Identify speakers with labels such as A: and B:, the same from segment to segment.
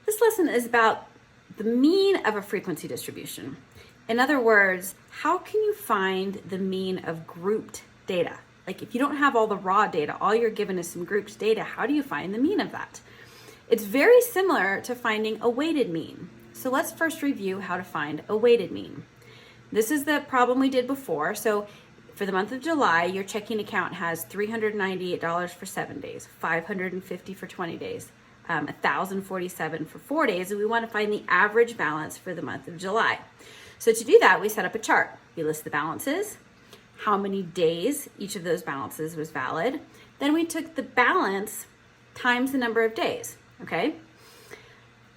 A: This lesson is about the mean of a frequency distribution. In other words, how can you find the mean of grouped data? Like if you don't have all the raw data, all you're given is some grouped data, how do you find the mean of that? It's very similar to finding a weighted mean. So let's first review how to find a weighted mean. This is the problem we did before. So for the month of July, your checking account has $398 for 7 days, $550 for 20 days, $1,047 for 4 days, and we want to find the average balance for the month of July. So to do that, we set up a chart. We list the balances, how many days each of those balances was valid. Then we took the balance times the number of days, okay?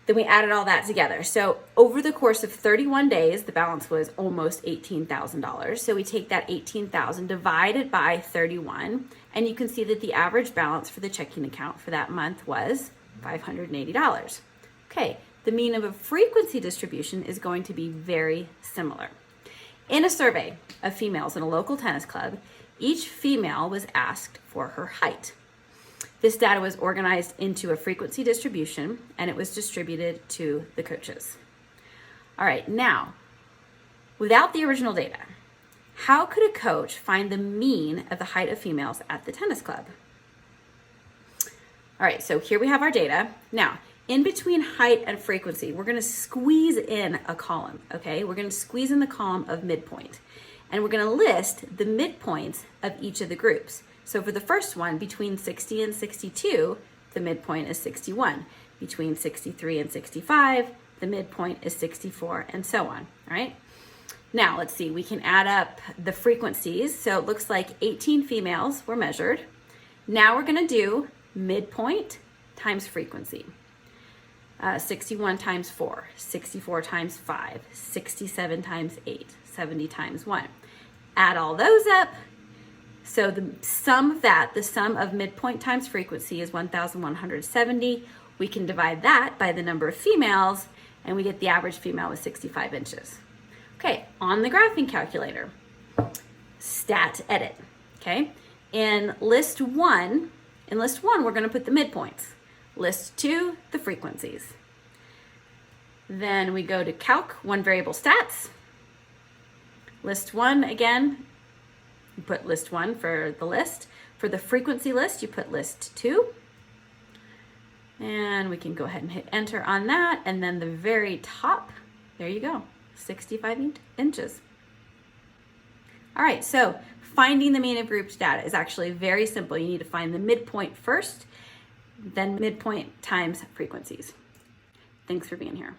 A: Then we added all that together. So over the course of 31 days, the balance was almost $18,000. So we take that $18,000 divided by 31, and you can see that the average balance for the checking account for that month was $580. Okay, the mean of a frequency distribution is going to be very similar. In a survey of females in a local tennis club, each female was asked for her height. This data was organized into a frequency distribution and it was distributed to the coaches. All right, now, without the original data, how could a coach find the mean of the height of females at the tennis club? All right, so here we have our data. Now, in between height and frequency, we're gonna squeeze in a column, okay? We're gonna squeeze in the column of midpoint, and we're gonna list the midpoints of each of the groups. So for the first one, between 60 and 62, the midpoint is 61. Between 63 and 65, the midpoint is 64, and so on, all right? Now, let's see, we can add up the frequencies. So it looks like 18 females were measured. Now we're gonna do midpoint times frequency. 61 times 4, 64 times 5, 67 times 8, 70 times 1. Add all those up. So the sum of that, the sum of midpoint times frequency is 1,170. We can divide that by the number of females, and we get the average female was 65 inches. Okay, on the graphing calculator, stat edit, okay? In list one, we're gonna put the midpoints. List 2, the frequencies. Then we go to calc, one variable stats. List 1 again, you put list 1 for the list. For the frequency list, you put list 2. And we can go ahead and hit enter on that. And then the very top, there you go, 65 inches. All right, so finding the mean of grouped data is actually very simple. You need to find the midpoint first, then midpoint times frequencies. Thanks for being here.